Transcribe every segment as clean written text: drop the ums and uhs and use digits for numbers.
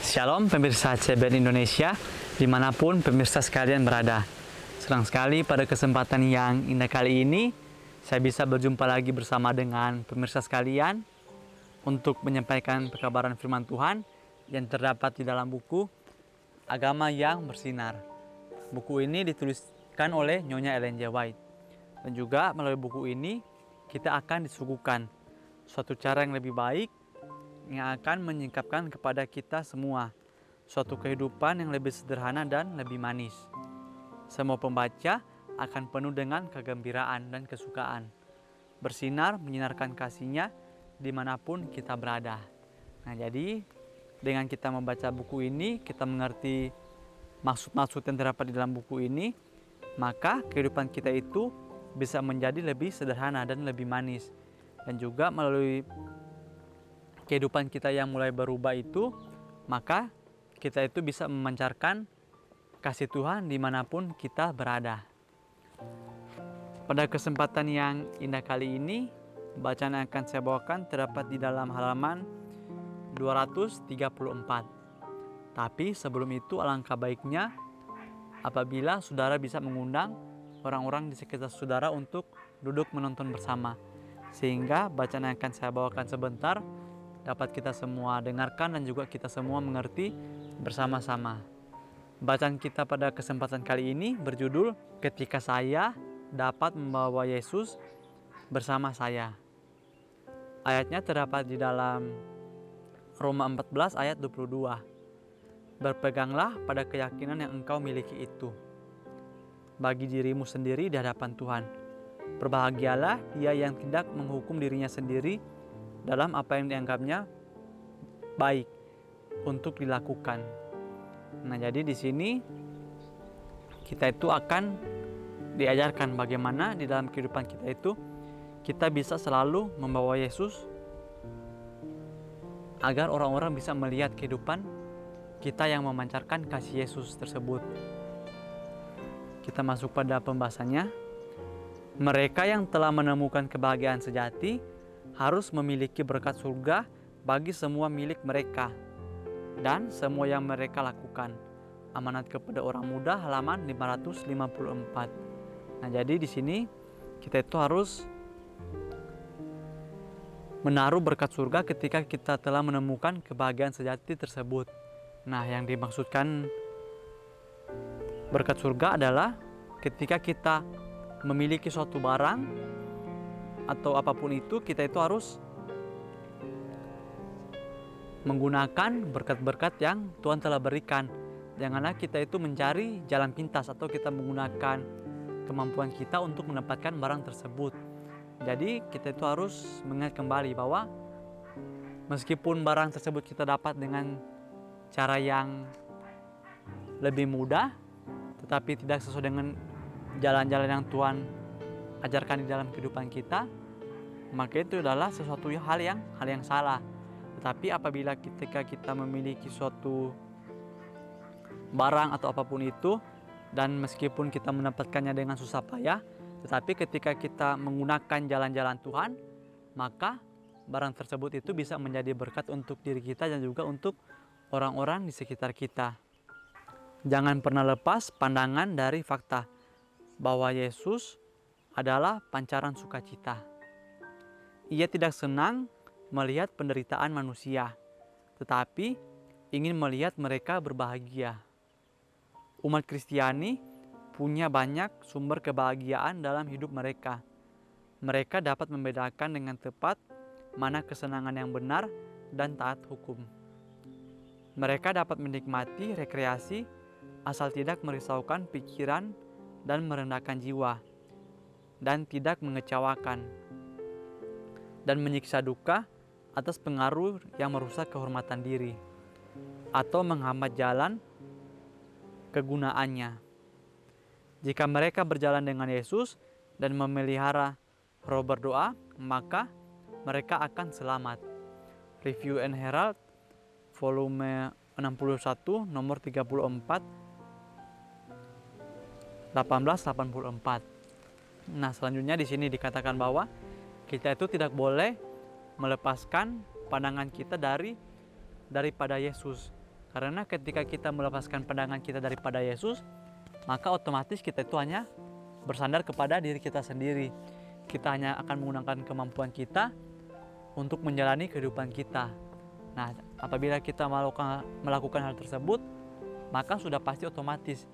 Shalom pemirsa CBN Indonesia, dimanapun pemirsa sekalian berada. Senang sekali pada kesempatan yang indah kali ini, saya bisa berjumpa lagi bersama dengan pemirsa sekalian untuk menyampaikan pekabaran firman Tuhan yang terdapat di dalam buku Agama yang Bersinar. Buku ini dituliskan oleh Nyonya Ellen G. White. Dan juga melalui buku ini, kita akan disuguhkan suatu cara yang lebih baik yang akan menyingkapkan kepada kita semua suatu kehidupan yang lebih sederhana dan lebih manis. Semua pembaca akan penuh dengan kegembiraan dan kesukaan. Bersinar menyinarkan kasihnya dimanapun kita berada. Nah, jadi dengan kita membaca buku ini, kita mengerti maksud-maksud yang terdapat di dalam buku ini, maka kehidupan kita itu bisa menjadi lebih sederhana dan lebih manis. Dan juga melalui kehidupan kita yang mulai berubah itu, maka kita itu bisa memancarkan kasih Tuhan dimanapun kita berada. Pada kesempatan yang indah kali ini, bacaan yang akan saya bawakan terdapat di dalam halaman 234. Tapi sebelum itu alangkah baiknya apabila saudara bisa mengundang orang-orang di sekitar saudara untuk duduk menonton bersama, sehingga bacaan yang akan saya bawakan sebentar dapat kita semua dengarkan dan juga kita semua mengerti bersama-sama. Bacaan kita pada kesempatan kali ini berjudul Ketika Saya Dapat Membawa Yesus Bersama Saya. Ayatnya terdapat di dalam Roma 14 ayat 22. Berpeganglah pada keyakinan yang engkau miliki itu bagi dirimu sendiri di hadapan Tuhan. Berbahagialah dia yang tidak menghukum dirinya sendiri dalam apa yang dianggapnya baik untuk dilakukan. Nah, jadi di sini kita itu akan diajarkan bagaimana di dalam kehidupan kita itu kita bisa selalu membawa Yesus agar orang-orang bisa melihat kehidupan kita yang memancarkan kasih Yesus tersebut. Kita masuk pada pembahasannya. Mereka yang telah menemukan kebahagiaan sejati harus memiliki berkat surga bagi semua milik mereka dan semua yang mereka lakukan. Amanat kepada orang muda halaman 554. Nah, jadi di sini kita itu harus menaruh berkat surga ketika kita telah menemukan kebahagiaan sejati tersebut. Nah, yang dimaksudkan berkat surga adalah ketika kita memiliki suatu barang atau apapun itu, kita itu harus menggunakan berkat-berkat yang Tuhan telah berikan. Janganlah kita itu mencari jalan pintas atau kita menggunakan kemampuan kita untuk mendapatkan barang tersebut. Jadi kita itu harus mengingat kembali bahwa meskipun barang tersebut kita dapat dengan cara yang lebih mudah, tetapi tidak sesuai dengan jalan-jalan yang Tuhan ajarkan di dalam kehidupan kita, maka itu adalah sesuatu hal yang salah. Tetapi apabila ketika kita memiliki suatu barang atau apapun itu, dan meskipun kita mendapatkannya dengan susah payah, tetapi ketika kita menggunakan jalan-jalan Tuhan, maka barang tersebut itu bisa menjadi berkat untuk diri kita dan juga untuk orang-orang di sekitar kita. Jangan pernah lepas pandangan dari fakta bahwa Yesus adalah pancaran sukacita. Ia tidak senang melihat penderitaan manusia, tetapi ingin melihat mereka berbahagia. Umat Kristiani punya banyak sumber kebahagiaan dalam hidup mereka. Mereka dapat membedakan dengan tepat mana kesenangan yang benar dan taat hukum. Mereka dapat menikmati rekreasi asal tidak merisaukan pikiran dan merendahkan jiwa, dan tidak mengecewakan dan menyiksa duka atas pengaruh yang merusak kehormatan diri atau menghambat jalan kegunaannya. Jika mereka berjalan dengan Yesus dan memelihara roh berdoa, maka mereka akan selamat. Review and Herald volume 61 nomor 34 1884. Nah, selanjutnya di sini dikatakan bahwa kita itu tidak boleh melepaskan pandangan kita daripada Yesus. Karena ketika kita melepaskan pandangan kita daripada Yesus, maka otomatis kita itu hanya bersandar kepada diri kita sendiri. Kita hanya akan menggunakan kemampuan kita untuk menjalani kehidupan kita. Nah, apabila kita melakukan hal tersebut, maka sudah pasti otomatis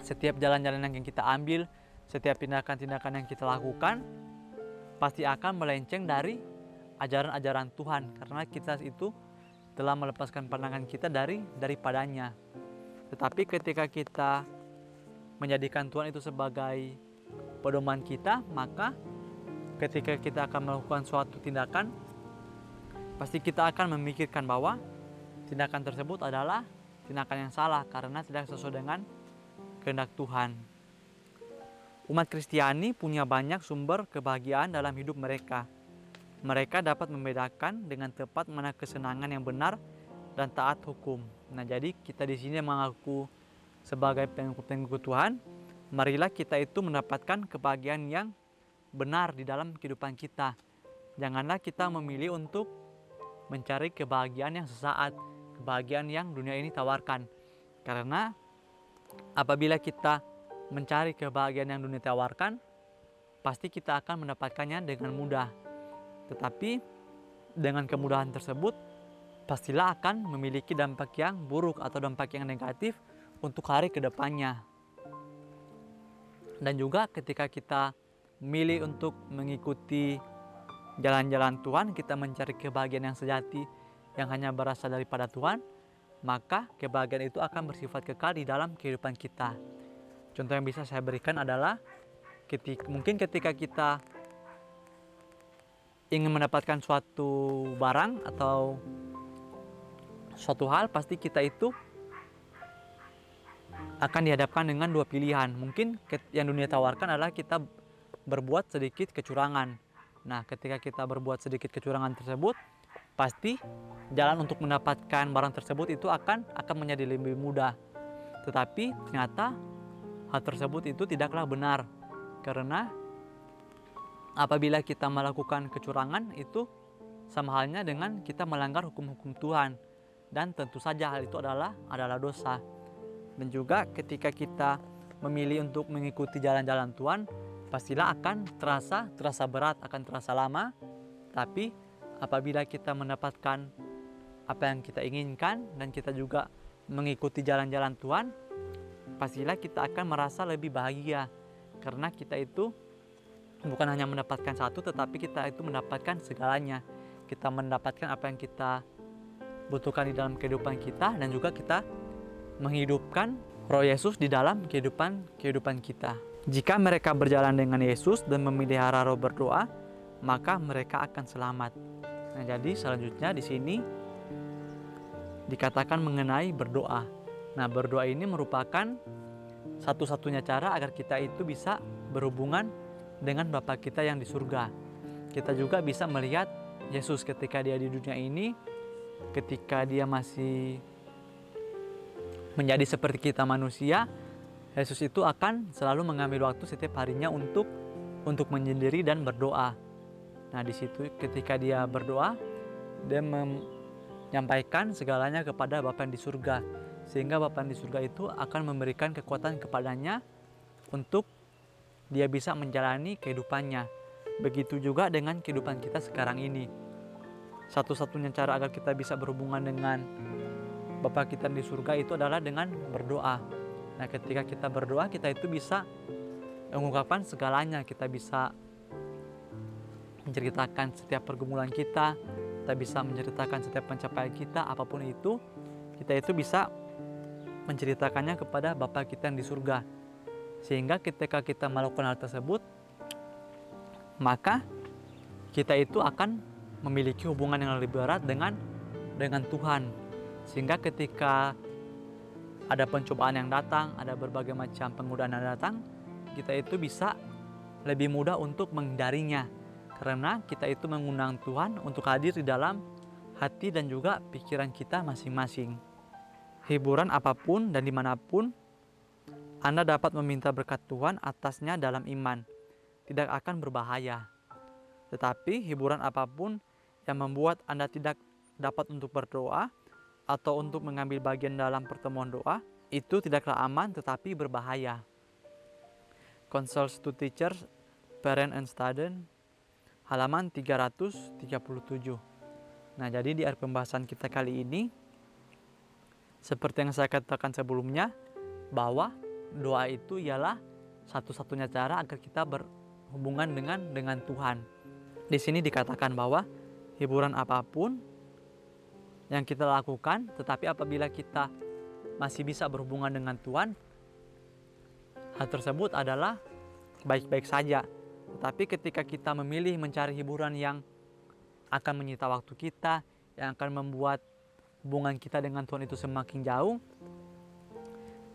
setiap jalan-jalan yang kita ambil, setiap tindakan-tindakan yang kita lakukan, pasti akan melenceng dari ajaran-ajaran Tuhan, karena kita itu telah melepaskan pandangan kita daripadanya. Tetapi ketika kita menjadikan Tuhan itu sebagai pedoman kita, maka ketika kita akan melakukan suatu tindakan, pasti kita akan memikirkan bahwa tindakan tersebut adalah tindakan yang salah karena tidak sesuai dengan kehendak Tuhan. Umat Kristiani punya banyak sumber kebahagiaan dalam hidup mereka. Mereka dapat membedakan dengan tepat mana kesenangan yang benar dan taat hukum. Nah, jadi kita di sini mengaku sebagai pengikut Tuhan, marilah kita itu mendapatkan kebahagiaan yang benar di dalam kehidupan kita. Janganlah kita memilih untuk mencari kebahagiaan yang sesaat, kebahagiaan yang dunia ini tawarkan. Karena apabila kita mencari kebahagiaan yang dunia tawarkan, pasti kita akan mendapatkannya dengan mudah. Tetapi dengan kemudahan tersebut, pastilah akan memiliki dampak yang buruk atau dampak yang negatif untuk hari kedepannya. Dan juga ketika kita memilih untuk mengikuti jalan-jalan Tuhan, kita mencari kebahagiaan yang sejati yang hanya berasal daripada Tuhan, maka kebahagiaan itu akan bersifat kekal di dalam kehidupan kita. Contoh yang bisa saya berikan adalah ketika kita ingin mendapatkan suatu barang atau suatu hal, pasti kita itu akan dihadapkan dengan dua pilihan. Mungkin yang dunia tawarkan adalah kita berbuat sedikit kecurangan. Nah, ketika kita berbuat sedikit kecurangan tersebut, pasti jalan untuk mendapatkan barang tersebut itu akan menjadi lebih mudah. Tetapi ternyata hal tersebut itu tidaklah benar, karena apabila kita melakukan kecurangan itu sama halnya dengan kita melanggar hukum-hukum Tuhan, dan tentu saja hal itu adalah dosa. Dan juga ketika kita memilih untuk mengikuti jalan-jalan Tuhan, pastilah akan terasa berat, akan terasa lama. Tapi apabila kita mendapatkan apa yang kita inginkan dan kita juga mengikuti jalan-jalan Tuhan, pastilah kita akan merasa lebih bahagia, karena kita itu bukan hanya mendapatkan satu, tetapi kita itu mendapatkan segalanya. Kita mendapatkan apa yang kita butuhkan di dalam kehidupan kita, dan juga kita menghidupkan Roh Yesus di dalam kehidupan kita. Jika mereka berjalan dengan Yesus dan memelihara roh berdoa, maka mereka akan selamat. Nah, jadi selanjutnya di sini dikatakan mengenai berdoa. Nah, berdoa ini merupakan satu-satunya cara agar kita itu bisa berhubungan dengan Bapa kita yang di surga. Kita juga bisa melihat Yesus ketika dia di dunia ini, ketika dia masih menjadi seperti kita manusia. Yesus itu akan selalu mengambil waktu setiap harinya untuk menyendiri dan berdoa. Nah, di situ ketika dia berdoa, dia menyampaikan segalanya kepada Bapa yang di surga, sehingga Bapa yang di surga itu akan memberikan kekuatan kepadanya untuk dia bisa menjalani kehidupannya. Begitu juga dengan kehidupan kita sekarang ini. Satu-satunya cara agar kita bisa berhubungan dengan Bapa kita di surga itu adalah dengan berdoa. Nah, ketika kita berdoa, kita itu bisa mengungkapkan segalanya. Kita bisa menceritakan setiap pergumulan kita bisa menceritakan setiap pencapaian kita, apapun itu, kita itu bisa menceritakannya kepada Bapa kita yang di surga. Sehingga ketika kita melakukan hal tersebut, maka kita itu akan memiliki hubungan yang lebih erat dengan Tuhan. Sehingga ketika ada pencobaan yang datang, ada berbagai macam penggodaan yang datang, kita itu bisa lebih mudah untuk menghindarinya, karena kita itu mengundang Tuhan untuk hadir di dalam hati dan juga pikiran kita masing-masing. Hiburan apapun dan dimanapun, Anda dapat meminta berkat Tuhan atasnya dalam iman, tidak akan berbahaya. Tetapi hiburan apapun yang membuat Anda tidak dapat untuk berdoa, atau untuk mengambil bagian dalam pertemuan doa itu tidaklah aman tetapi berbahaya. Consults to Teachers, Parent and Student, halaman 337. Nah, jadi di akhir pembahasan kita kali ini, seperti yang saya katakan sebelumnya, bahwa doa itu ialah satu-satunya cara agar kita berhubungan dengan Tuhan. Di sini dikatakan bahwa hiburan apapun yang kita lakukan, tetapi apabila kita masih bisa berhubungan dengan Tuhan, hal tersebut adalah baik-baik saja. Tetapi ketika kita memilih mencari hiburan yang akan menyita waktu kita, yang akan membuat hubungan kita dengan Tuhan itu semakin jauh,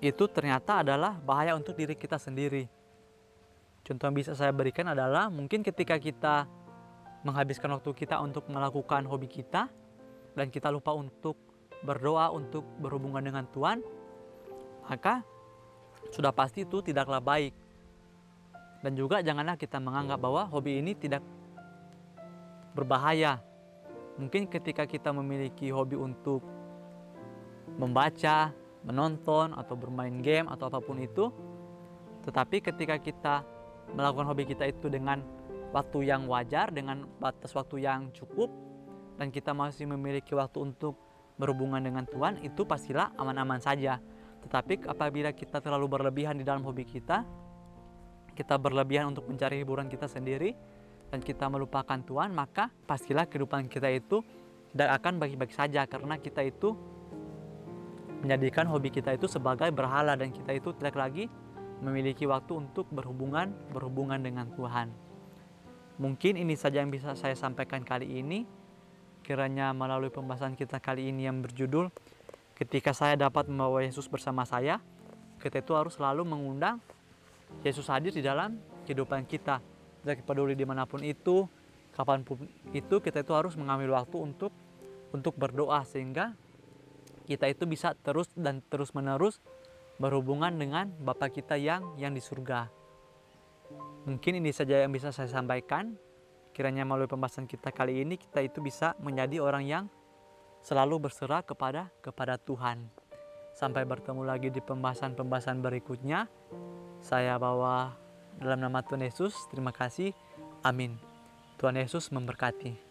itu ternyata adalah bahaya untuk diri kita sendiri. Contoh yang bisa saya berikan adalah mungkin ketika kita menghabiskan waktu kita untuk melakukan hobi kita, dan kita lupa untuk berdoa, untuk berhubungan dengan Tuhan, maka sudah pasti itu tidaklah baik. Dan juga janganlah kita menganggap bahwa hobi ini tidak berbahaya. Mungkin ketika kita memiliki hobi untuk membaca, menonton, atau bermain game, atau apapun itu, tetapi ketika kita melakukan hobi kita itu dengan waktu yang wajar, dengan batas waktu yang cukup, dan kita masih memiliki waktu untuk berhubungan dengan Tuhan, itu pastilah aman-aman saja. Tetapi apabila kita terlalu berlebihan di dalam hobi kita berlebihan untuk mencari hiburan kita sendiri, dan kita melupakan Tuhan, maka pastilah kehidupan kita itu tidak akan baik-baik saja, karena kita itu menjadikan hobi kita itu sebagai berhala, dan kita itu tidak lagi memiliki waktu untuk berhubungan dengan Tuhan. Mungkin ini saja yang bisa saya sampaikan kali ini. Kiranya melalui pembahasan kita kali ini yang berjudul ketika saya dapat membawa Yesus bersama saya, kita itu harus selalu mengundang Yesus hadir di dalam kehidupan kita. Tidak peduli dimanapun itu, kapanpun itu, kita itu harus mengambil waktu untuk berdoa, sehingga kita itu bisa terus dan terus menerus berhubungan dengan Bapa kita yang di surga. Mungkin ini saja yang bisa saya sampaikan. Kiranya melalui pembahasan kita kali ini, kita itu bisa menjadi orang yang selalu berserah kepada Tuhan. Sampai bertemu lagi di pembahasan berikutnya. Saya bawa dalam nama Tuhan Yesus. Terima kasih. Amin. Tuhan Yesus memberkati.